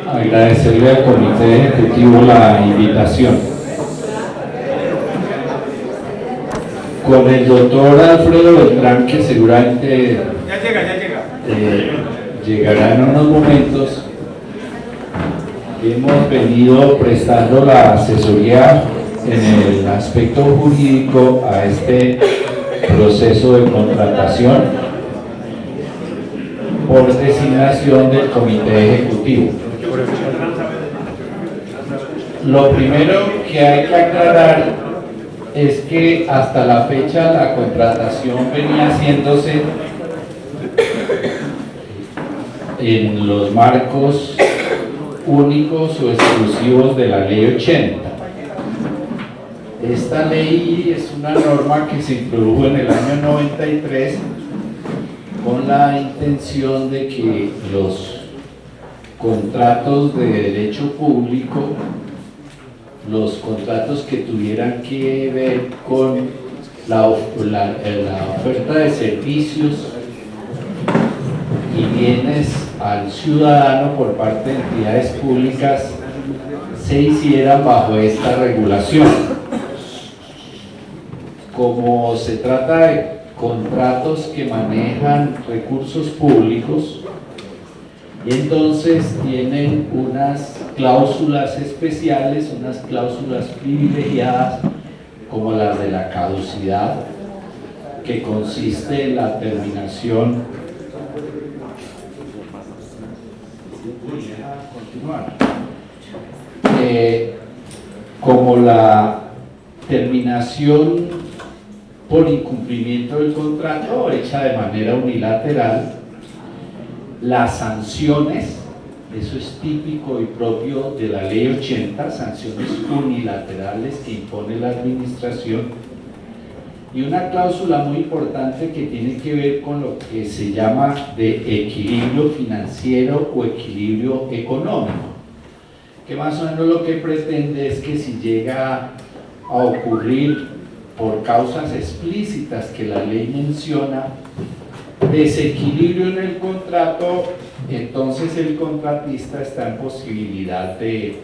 Agradecerle al Comité Ejecutivo la invitación. Con el doctor Alfredo Beltrán, que seguramente llegará en unos momentos, hemos venido prestando la asesoría en el aspecto jurídico a este proceso de contratación por designación del Comité Ejecutivo. Lo primero que hay que aclarar es que hasta la fecha la contratación venía haciéndose en los marcos únicos o exclusivos de la Ley 80. Esta ley es una norma que se introdujo en el año 93 con la intención de que los contratos de derecho público, los contratos que tuvieran que ver con la oferta de servicios y bienes al ciudadano por parte de entidades públicas, se hicieran bajo esta regulación. Como se trata de contratos que manejan recursos públicos, entonces tienen unas cláusulas especiales, unas cláusulas privilegiadas, como las de la caducidad, que consiste en la terminación como la terminación por incumplimiento del contrato hecha de manera unilateral, las sanciones, eso es típico y propio de la Ley 80, sanciones unilaterales que impone la administración, y una cláusula muy importante que tiene que ver con lo que se llama de equilibrio financiero o equilibrio económico, que más o menos lo que pretende es que si llega a ocurrir por causas explícitas que la ley menciona desequilibrio en el contrato, entonces el contratista está en posibilidad de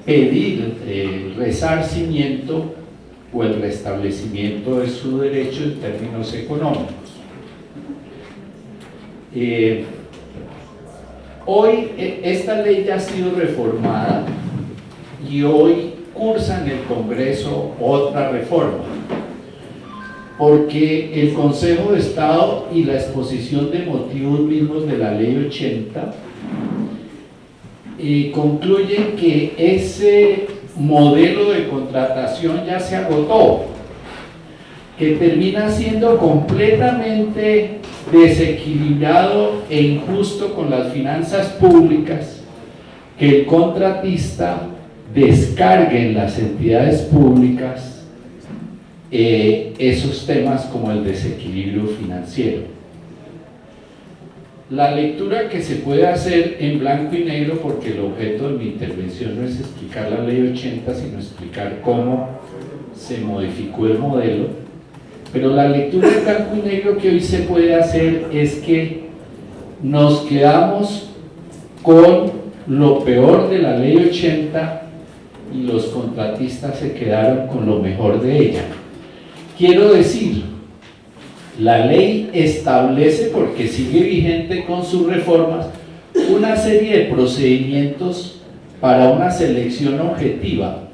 pedir el resarcimiento o el restablecimiento de su derecho en términos económicos. Hoy esta ley ya ha sido reformada y hoy cursa en el Congreso otra reforma, porque el Consejo de Estado y la exposición de motivos mismos de la Ley 80 concluyen que ese modelo de contratación ya se agotó, que termina siendo completamente desequilibrado e injusto con las finanzas públicas, que el contratista descargue en las entidades públicas esos temas como el desequilibrio financiero. La lectura que se puede hacer en blanco y negro, porque el objeto de mi intervención no es explicar la Ley 80, sino explicar cómo se modificó el modelo, pero la lectura en blanco y negro que hoy se puede hacer es que nos quedamos con lo peor de la Ley 80 y los contratistas se quedaron con lo mejor de ella. Quiero decir, la ley establece, porque sigue vigente con sus reformas, una serie de procedimientos para una selección objetiva,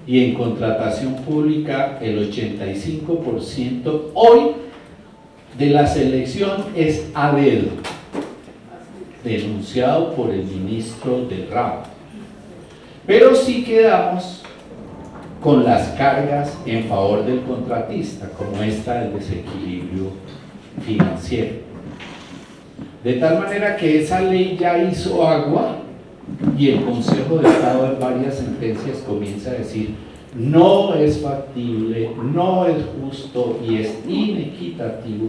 y en contratación pública el 85% hoy de la selección es a dedo, denunciado por el ministro del ramo. Pero sí quedamos con las cargas en favor del contratista, como esta del desequilibrio financiero. De tal manera que esa ley ya hizo agua y el Consejo de Estado en varias sentencias comienza a decir: no es factible, no es justo y es inequitativo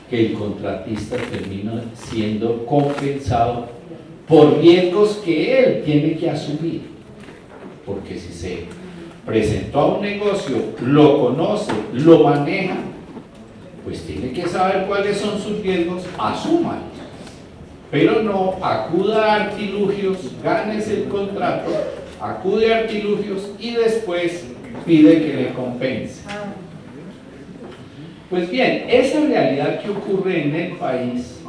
que el contratista termine siendo compensado por riesgos que él tiene que asumir, porque si se presentó a un negocio, lo conoce, lo maneja, pues tiene que saber cuáles son sus riesgos, asúmalos. Pero no, acuda a artilugios, gánese el contrato, acude a artilugios y después pide que le compense. Pues bien, esa realidad que ocurre en el país,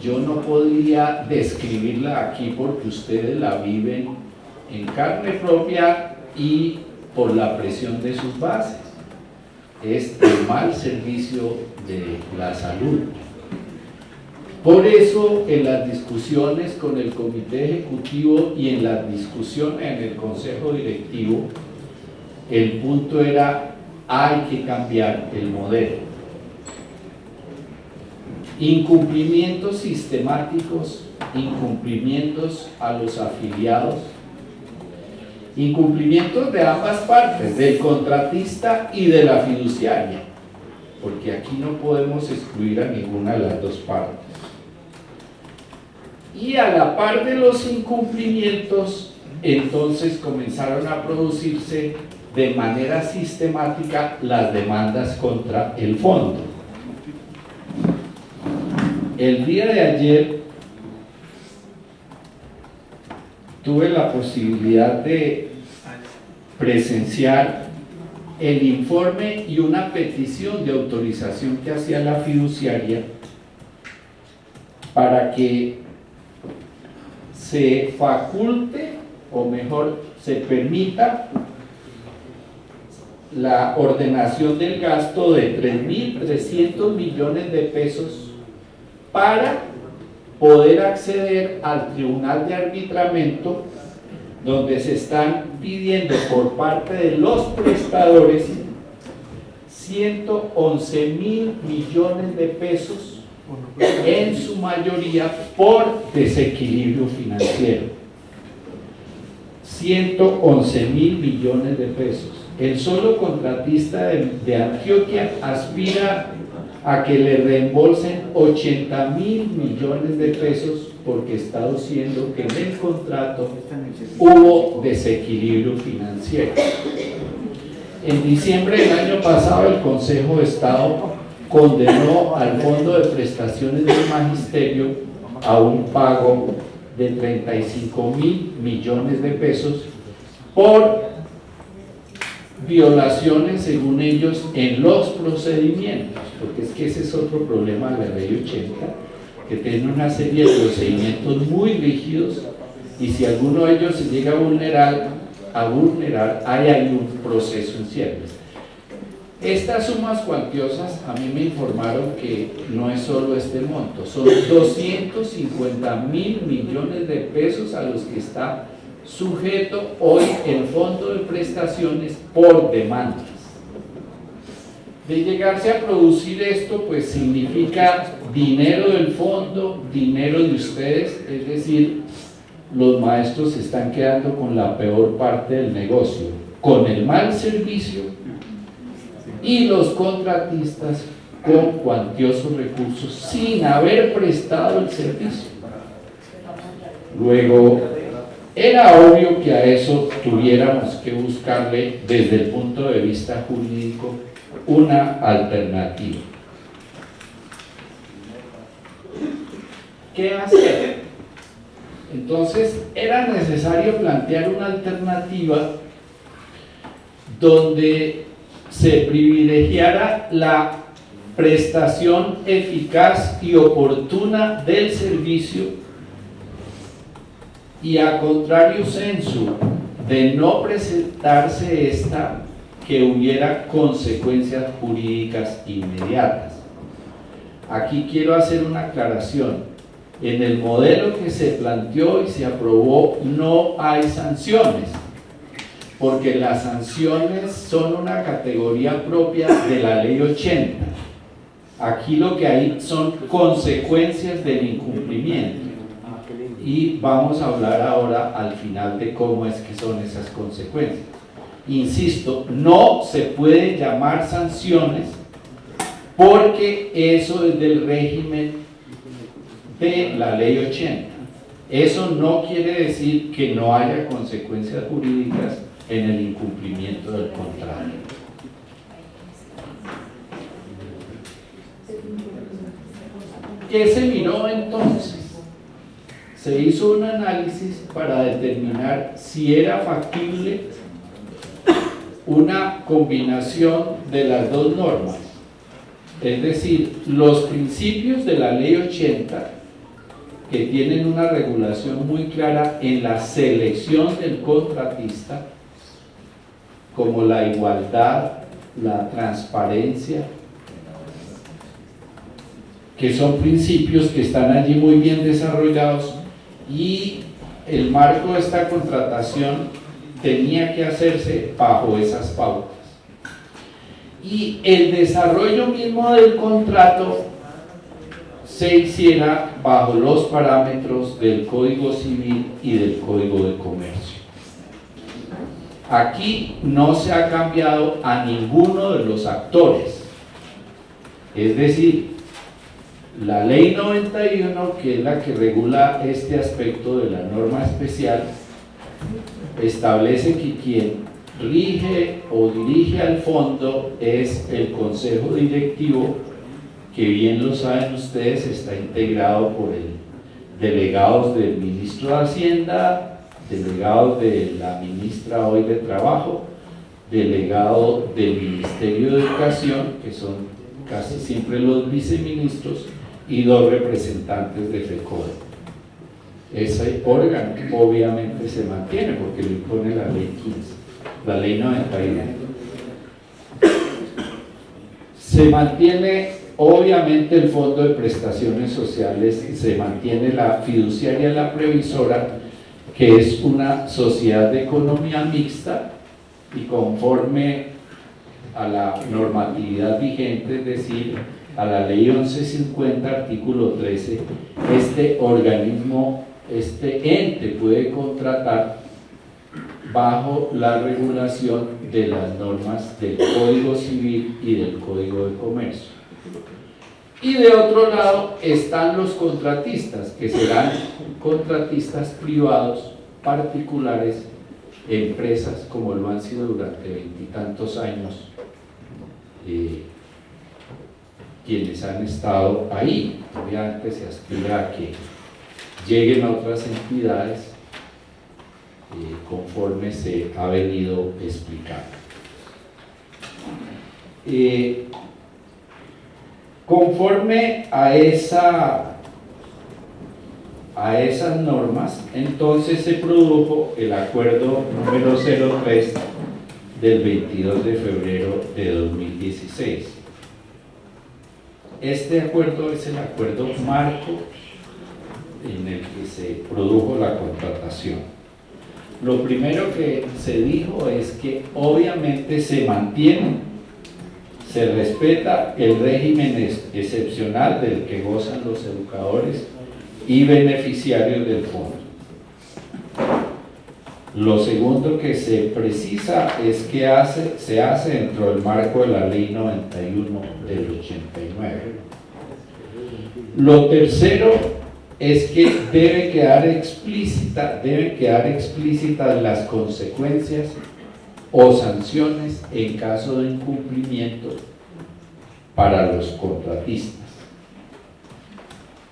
yo no podría describirla aquí porque ustedes la viven en carne propia y por la presión de sus bases. Es el mal servicio de la salud. Por eso, en las discusiones con el comité ejecutivo y en las discusiones en el consejo directivo, el punto era: hay que cambiar el modelo. Incumplimientos sistemáticos, incumplimientos a los afiliados, incumplimientos de ambas partes, del contratista y de la fiduciaria, porque aquí no podemos excluir a ninguna de las dos partes. Y a la par de los incumplimientos, entonces comenzaron a producirse de manera sistemática las demandas contra el fondo. El día de ayer tuve la posibilidad de presenciar el informe y una petición de autorización que hacía la fiduciaria para que se faculte, o mejor, se permita la ordenación del gasto de 3.300 millones de pesos para poder acceder al tribunal de arbitramiento, donde se están pidiendo por parte de los prestadores 111.000 millones de pesos, en su mayoría por desequilibrio financiero. 111.000 millones de pesos. El solo contratista de Antioquia aspira a que le reembolsen 80.000 millones de pesos porque está diciendo que en el contrato hubo desequilibrio financiero. En diciembre del año pasado, el Consejo de Estado condenó al Fondo de Prestaciones del Magisterio a un pago de 35.000 millones de pesos por violaciones, según ellos, en los procedimientos, porque es que ese es otro problema de la Ley 80, que tiene una serie de procedimientos muy rígidos, y si alguno de ellos se llega a vulnerar, hay un proceso en ciernes. Estas sumas cuantiosas, a mí me informaron que no es solo este monto, son 250.000 millones de pesos a los que está sujeto hoy el fondo de prestaciones por demandas. De llegarse a producir esto, pues significa dinero del fondo, dinero de ustedes, es decir, los maestros se están quedando con la peor parte del negocio, con el mal servicio, y los contratistas con cuantiosos recursos sin haber prestado el servicio. Luego, era obvio que a eso tuviéramos que buscarle, desde el punto de vista jurídico, una alternativa. ¿Qué hacer? Entonces, era necesario plantear una alternativa donde se privilegiara la prestación eficaz y oportuna del servicio, y a contrario sensu de no presentarse esta, que hubiera consecuencias jurídicas inmediatas. Aquí quiero hacer una aclaración: en el modelo que se planteó y se aprobó no hay sanciones, porque las sanciones son una categoría propia de la Ley 80. Aquí lo que hay son consecuencias del incumplimiento, y vamos a hablar ahora al final de cómo es que son esas consecuencias. Insisto, no se puede llamar sanciones porque eso es del régimen de la Ley 80. Eso no quiere decir que no haya consecuencias jurídicas en el incumplimiento del contrato. ¿Qué se miró entonces? Se hizo un análisis para determinar si era factible una combinación de las dos normas. Es decir, los principios de la Ley 80, que tienen una regulación muy clara en la selección del contratista, como la igualdad, la transparencia, que son principios que están allí muy bien desarrollados, y el marco de esta contratación tenía que hacerse bajo esas pautas. Y el desarrollo mismo del contrato se hiciera bajo los parámetros del Código Civil y del Código de Comercio. Aquí no se ha cambiado a ninguno de los actores, es decir, la Ley 91, que es la que regula este aspecto de la norma especial, establece que quien rige o dirige al fondo es el Consejo Directivo, que bien lo saben ustedes, está integrado por delegados del ministro de Hacienda, delegados de la ministra hoy de Trabajo, delegado del Ministerio de Educación, que son casi siempre los viceministros, y 2 representantes de FECODE. Ese órgano obviamente se mantiene porque lo impone la Ley 15, la Ley 91. Se mantiene obviamente el Fondo de Prestaciones Sociales, se mantiene la fiduciaria, la previsora, que es una sociedad de economía mixta y conforme a la normatividad vigente, es decir, a la Ley 1150, artículo 13, este organismo, este ente puede contratar bajo la regulación de las normas del Código Civil y del Código de Comercio. Y de otro lado están los contratistas, que serán contratistas privados, particulares, empresas, como lo han sido durante 20 y tantos años, quienes han estado ahí. Obviamente se aspira a que lleguen a otras entidades conforme se ha venido explicando. Conforme a esas normas, entonces se produjo el acuerdo número 03 del 22 de febrero de 2016. Este acuerdo es el acuerdo marco en el que se produjo la contratación. Lo primero que se dijo es que obviamente se mantiene, se respeta el régimen excepcional del que gozan los educadores y beneficiarios del fondo. Lo segundo que se precisa es que se hace dentro del marco de la Ley 91 del 89. Lo tercero es que deben quedar explícitas las consecuencias o sanciones en caso de incumplimiento para los contratistas,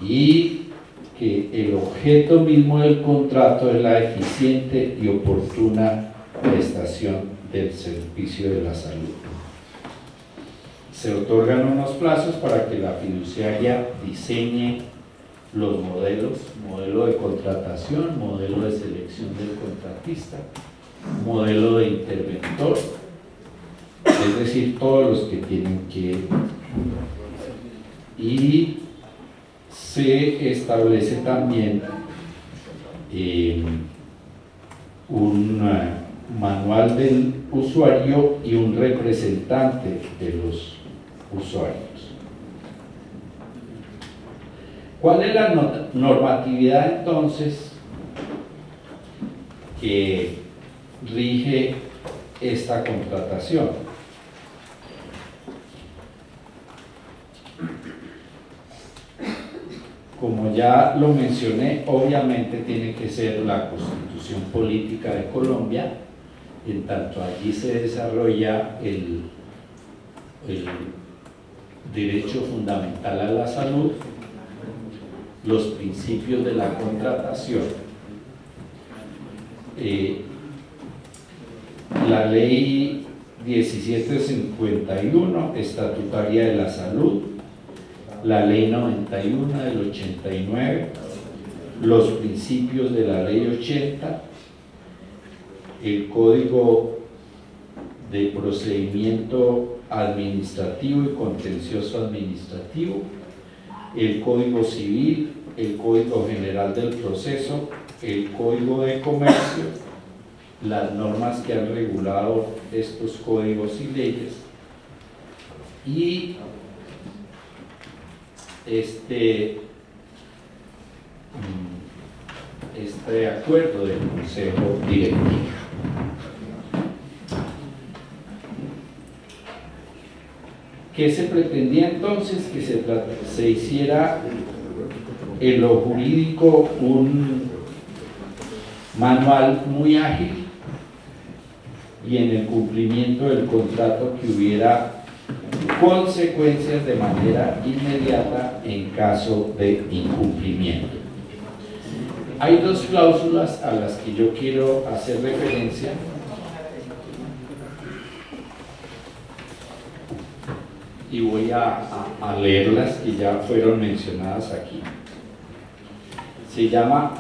y que el objeto mismo del contrato es la eficiente y oportuna prestación del servicio de la salud. Se otorgan unos plazos para que la fiduciaria diseñe los modelos, modelo de contratación, modelo de selección del contratista, modelo de interventor, es decir, todos los que tienen que, y se establece también un manual del usuario y un representante de los usuarios. ¿Cuál es la normatividad entonces que rige esta contratación? Como ya lo mencioné, obviamente tiene que ser la Constitución Política de Colombia, en tanto allí se desarrolla el derecho fundamental a la salud, los principios de la contratación. La ley 1751, estatutaria de la salud, la ley 91 del 89, los principios de la ley 80, el código de procedimiento administrativo y contencioso administrativo, el código civil, el código general del proceso, el código de comercio, las normas que han regulado estos códigos y leyes, y este acuerdo del Consejo Directivo. ¿Qué se pretendía entonces? Que se hiciera en lo jurídico un manual muy ágil y en el cumplimiento del contrato que hubiera consecuencias de manera inmediata en caso de incumplimiento. Hay dos cláusulas a las que yo quiero hacer referencia. Y voy a leerlas que ya fueron mencionadas aquí. Se llama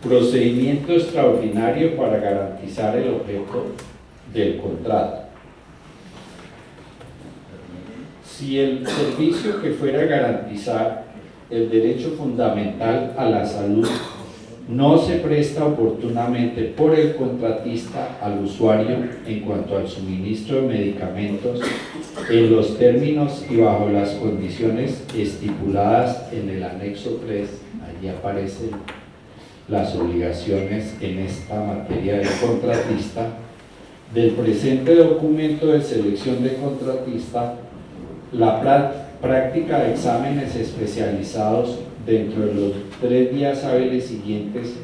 procedimiento extraordinario para garantizar el objeto del contrato. Si el servicio que fuera a garantizar el derecho fundamental a la salud no se presta oportunamente por el contratista al usuario en cuanto al suministro de medicamentos en los términos y bajo las condiciones estipuladas en el anexo 3, allí aparecen las obligaciones en esta materia del contratista, del presente documento de selección de contratista, la práctica de exámenes especializados dentro de los 3 días hábiles siguientes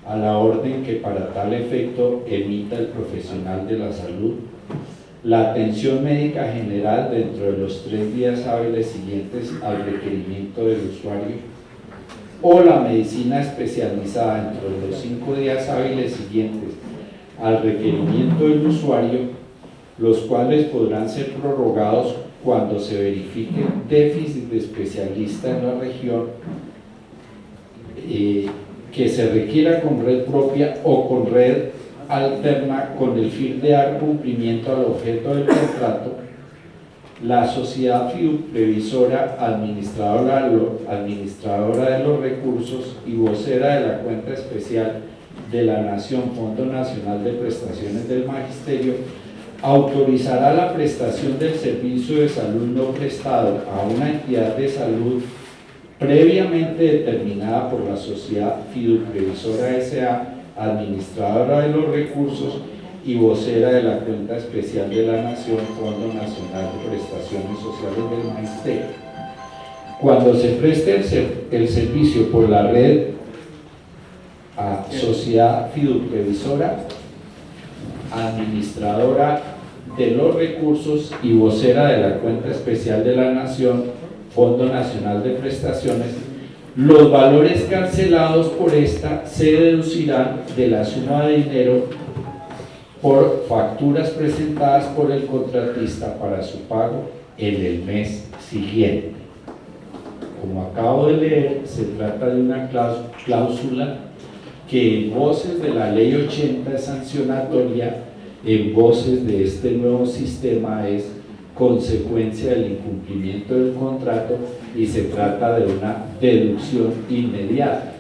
a la orden que para tal efecto emita el profesional de la salud, la atención médica general dentro de los 3 días hábiles siguientes al requerimiento del usuario, o la medicina especializada dentro de los 5 días hábiles siguientes al requerimiento del usuario, los cuales podrán ser prorrogados cuando se verifique déficit de especialista en la región, que se requiera con red propia o con red alterna con el fin de dar cumplimiento al objeto del contrato, la sociedad fiduprevisora administradora de los recursos y vocera de la cuenta especial de la Nación, Fondo Nacional de Prestaciones del Magisterio, autorizará la prestación del servicio de salud no prestado a una entidad de salud previamente determinada por la sociedad fiduprevisora S.A., administradora de los recursos y vocera de la cuenta especial de la Nación, Fondo Nacional de Prestaciones Sociales del Magisterio. Cuando se preste el servicio por la red a sociedad fiduprevisora, administradora de los recursos y vocera de la cuenta especial de la Nación, Fondo Nacional de Prestaciones, los valores cancelados por esta se deducirán de la suma de dinero por facturas presentadas por el contratista para su pago en el mes siguiente. Como acabo de leer, se trata de una cláusula que en voces de la ley 80 es sancionatoria, en voces de este nuevo sistema es consecuencia del incumplimiento del contrato y se trata de una deducción inmediata.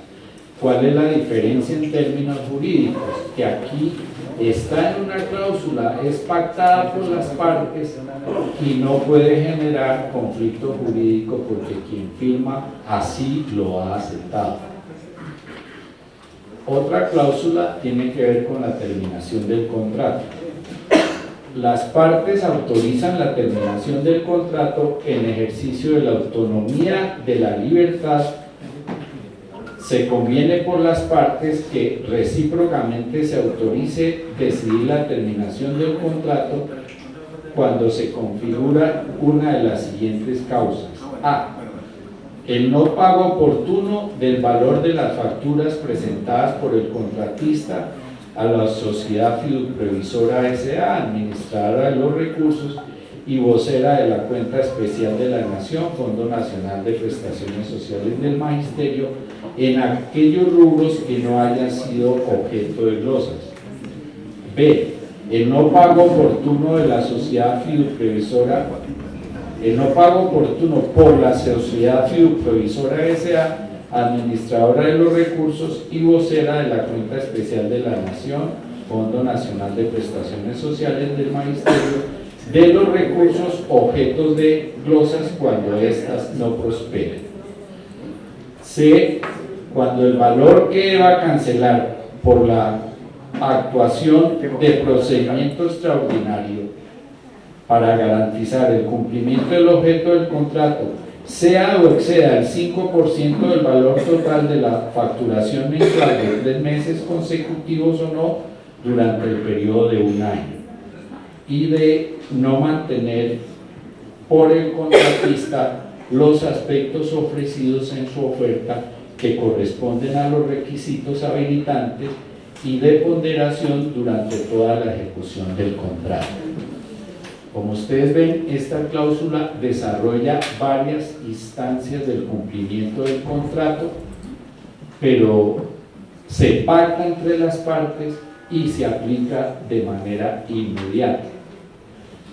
¿Cuál es la diferencia en términos jurídicos? Que aquí está en una cláusula, es pactada por las partes y no puede generar conflicto jurídico porque quien firma así lo ha aceptado. Otra cláusula tiene que ver con la terminación del contrato. Las partes autorizan la terminación del contrato en ejercicio de la autonomía de la libertad. Se conviene por las partes que recíprocamente se autorice decidir la terminación del contrato cuando se configura una de las siguientes causas. A. el no pago oportuno del valor de las facturas presentadas por el contratista a la sociedad fiduprevisora S.A., administradora de los recursos y vocera de la cuenta especial de la Nación, Fondo Nacional de Prestaciones Sociales del Magisterio, en aquellos rubros que no hayan sido objeto de glosas. B. El no pago oportuno de la sociedad fiduprevisora, el no pago oportuno por la sociedad fiduprevisora S.A., administradora de los recursos y vocera de la cuenta especial de la Nación, Fondo Nacional de Prestaciones Sociales del Magisterio, de los recursos objetos de glosas cuando éstas no prosperen. C. Cuando el valor que deba cancelar por la actuación de procedimiento extraordinario para garantizar el cumplimiento del objeto del contrato sea o exceda el 5% del valor total de la facturación mensual de 3 meses consecutivos o no durante el periodo de 1 año, y de no mantener por el contratista los aspectos ofrecidos en su oferta que corresponden a los requisitos habilitantes y de ponderación durante toda la ejecución del contrato. Como ustedes ven, esta cláusula desarrolla varias instancias del cumplimiento del contrato, pero se pacta entre las partes y se aplica de manera inmediata.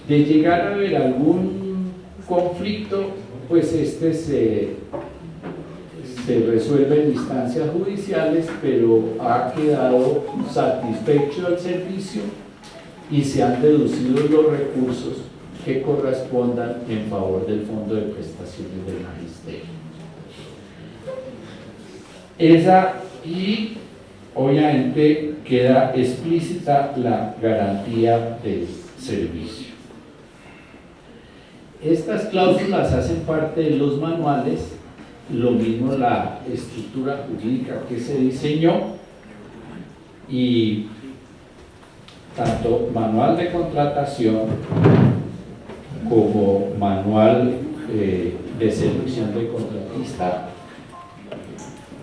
De llegar a haber algún conflicto, pues este se resuelve en instancias judiciales, pero ha quedado satisfecho el servicio y se han deducido los recursos que correspondan en favor del Fondo de Prestaciones del Magisterio. Y obviamente queda explícita la garantía del servicio. Estas cláusulas hacen parte de los manuales, lo mismo la estructura jurídica que se diseñó, y tanto manual de contratación como manual de selección de contratista.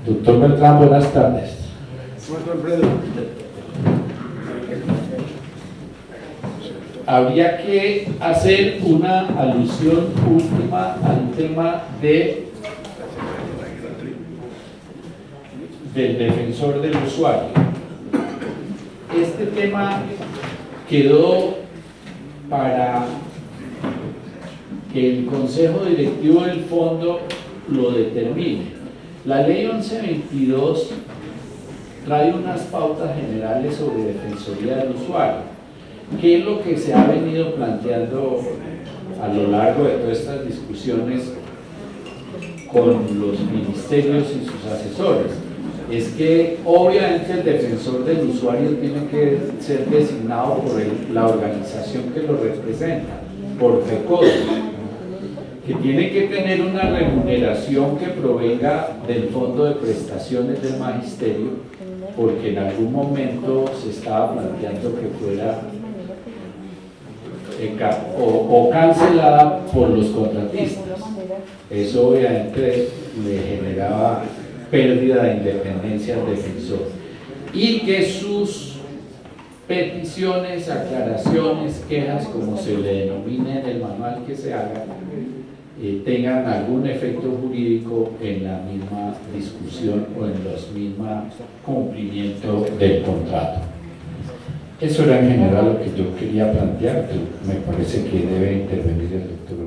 Doctor Beltrán, buenas tardes. Habría que hacer una alusión última al tema del defensor del usuario. Este tema quedó para que el Consejo Directivo del Fondo lo determine. La Ley 1122 trae unas pautas generales sobre defensoría del usuario. ¿Qué es lo que se ha venido planteando a lo largo de todas estas discusiones con los ministerios y sus asesores? Es que obviamente el defensor del usuario tiene que ser designado por la organización que lo representa, por FECODE, que tiene que tener una remuneración que provenga del Fondo de Prestaciones del Magisterio, porque en algún momento se estaba planteando que fuera o cancelada por los contratistas. Eso obviamente le generaba pérdida de independencia al defensor, y que sus peticiones, aclaraciones, quejas, como se le denomine en el manual que se haga, tengan algún efecto jurídico en la misma discusión o en los mismos cumplimiento del contrato. Eso era en general lo que yo quería plantear, pero me parece que debe intervenir el doctor.